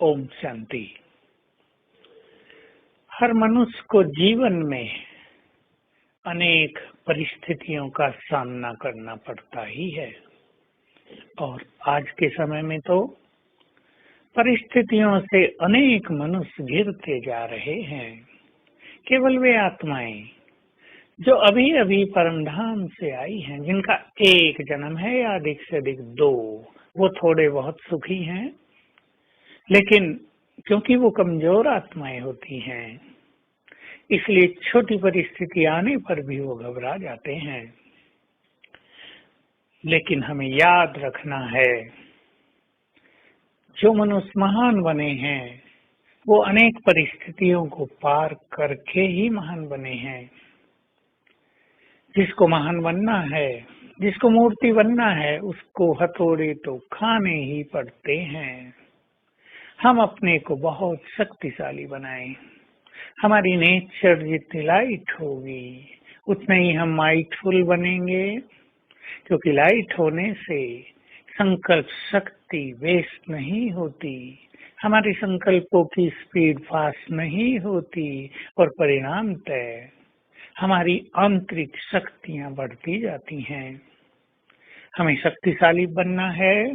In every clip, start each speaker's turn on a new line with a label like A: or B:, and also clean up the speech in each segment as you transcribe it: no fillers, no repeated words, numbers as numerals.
A: ओम शांति। हर मनुष्य को जीवन में अनेक परिस्थितियों का सामना करना पड़ता ही है और आज के समय में तो परिस्थितियों से अनेक मनुष्य गिरते जा रहे हैं। केवल वे आत्माएं जो अभी अभी परमधाम से आई हैं, जिनका एक जन्म है या अधिक से अधिक दो, वो थोड़े बहुत सुखी हैं, लेकिन क्योंकि वो कमजोर आत्माएं होती हैं, इसलिए छोटी परिस्थिति आने पर भी वो घबरा जाते हैं। लेकिन हमें याद रखना है, जो मनुष्य महान बने हैं वो अनेक परिस्थितियों को पार करके ही महान बने हैं। जिसको महान बनना है, जिसको मूर्ति बनना है, उसको हथौड़े तो खाने ही पड़ते हैं। हम अपने को बहुत शक्तिशाली बनाएं। हमारी नेचर जितनी लाइट होगी उतने ही हम माइटफुल बनेंगे, क्योंकि लाइट होने से संकल्प शक्ति वेस्ट नहीं होती, हमारे संकल्पों की स्पीड फास्ट नहीं होती और परिणामतः हमारी आंतरिक शक्तियां बढ़ती जाती हैं। हमें शक्तिशाली बनना है,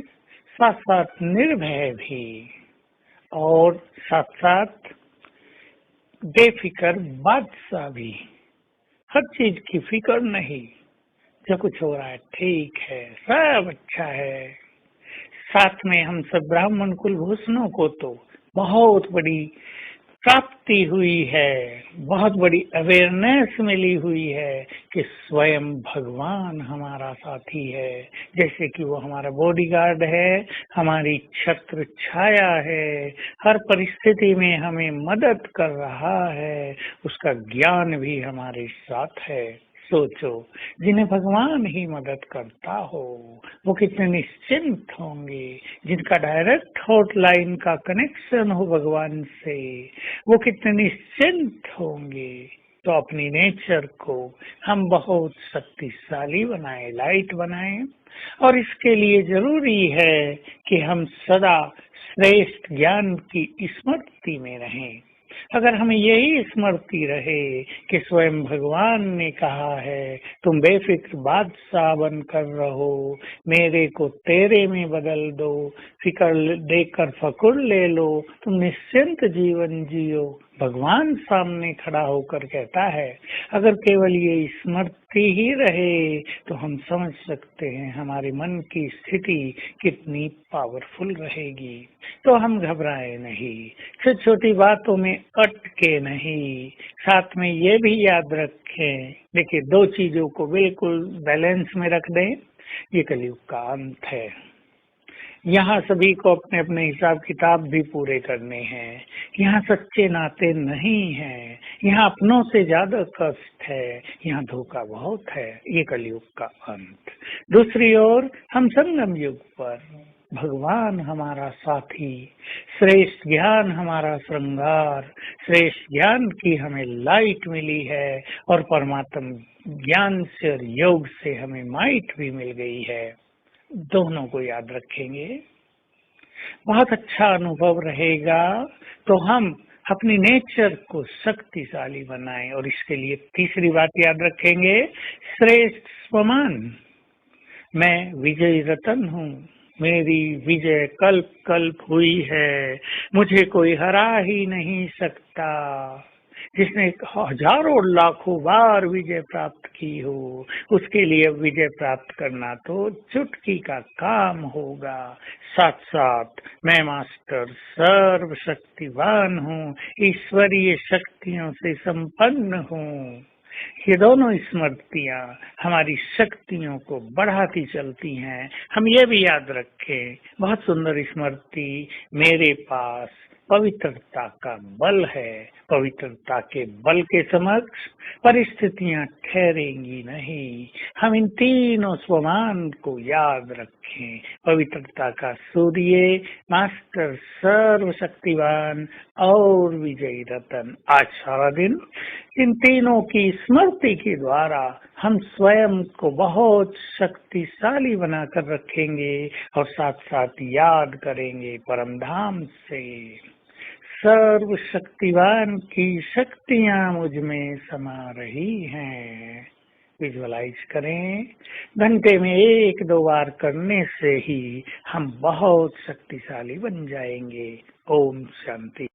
A: साथ साथ निर्भय भी, और साथ साथ बेफिक्र बादशाह भी। हर चीज की फिक्र नहीं, जो कुछ हो रहा है ठीक है, सब अच्छा है। साथ में हम सब ब्राह्मण कुलभूषणों को तो बहुत बड़ी प्राप्ति हुई है, बहुत बड़ी अवेयरनेस मिली हुई है कि स्वयं भगवान हमारा साथी है। जैसे कि वो हमारा बॉडीगार्ड है, हमारी छत्र छाया है, हर परिस्थिति में हमें मदद कर रहा है, उसका ज्ञान भी हमारे साथ है। सोचो, जिन्हें भगवान ही मदद करता हो वो कितने निश्चिंत होंगे। जिनका डायरेक्ट हॉटलाइन का कनेक्शन हो भगवान से, वो कितने निश्चिंत होंगे। तो अपनी नेचर को हम बहुत शक्तिशाली बनाएं, लाइट बनाएं, और इसके लिए जरूरी है कि हम सदा श्रेष्ठ ज्ञान की स्मृति में रहें। अगर हमें यही स्मृति रहे कि स्वयं भगवान ने कहा है, तुम बेफिक्र बादशाह बनकर रहो, मेरे को तेरे में बदल दो, फिक्र देकर फकुर ले लो, तुम निश्चिंत जीवन जियो, भगवान सामने खड़ा होकर कहता है। अगर केवल ये स्मृति ही रहे तो हम समझ सकते हैं हमारे मन की स्थिति कितनी पावरफुल रहेगी। तो हम घबराए नहीं, छोटी छोटी बातों में अटके नहीं। साथ में ये भी याद रखें, देखिए, दो चीजों को बिल्कुल बैलेंस में रख दें। ये कलयुग का अंत है, यहाँ सभी को अपने अपने हिसाब किताब भी पूरे करने हैं। यहाँ सच्चे नाते नहीं हैं, यहाँ अपनों से ज्यादा कष्ट है, यहाँ धोखा बहुत है। ये कलयुग का अंत। दूसरी ओर हम संगम युग पर भगवान हमारा साथी, श्रेष्ठ ज्ञान हमारा श्रृंगार, श्रेष्ठ ज्ञान की हमें लाइट मिली है और परमात्म ज्ञान से और योग से हमें माइट भी मिल गई है। दोनों को याद रखेंगे, बहुत अच्छा अनुभव रहेगा। तो हम अपनी नेचर को शक्तिशाली बनाएं, और इसके लिए तीसरी बात याद रखेंगे, श्रेष्ठ स्वमान। मैं विजय रतन हूँ, मेरी विजय कल्प कल्प हुई है, मुझे कोई हरा ही नहीं सकता। जिसने हजारों लाखों बार विजय प्राप्त की हो, उसके लिए विजय प्राप्त करना तो चुटकी का काम होगा। साथ साथ मैं मास्टर सर्वशक्तिवान हूँ, ईश्वरीय शक्तियों से संपन्न हूँ। ये दोनों स्मृतियाँ हमारी शक्तियों को बढ़ाती चलती हैं। हम ये भी याद रखें, बहुत सुंदर स्मृति, मेरे पास पवित्रता का बल है, पवित्रता के बल के समक्ष परिस्थितियां ठहरेंगी नहीं। हम इन तीनों स्वमान को याद रखें, पवित्रता का सूर्य, मास्टर सर्वशक्तिवान और विजयी रतन। आज सारा दिन इन तीनों की स्मृति के द्वारा हम स्वयं को बहुत शक्तिशाली बनाकर रखेंगे और साथ साथ याद करेंगे परम धाम से, सर्व शक्तिवान की शक्तियां मुझ में समा रही हैं। विजुअलाइज करें। घंटे में 1-2 बार करने से ही हम बहुत शक्तिशाली बन जाएंगे। ओम शांति।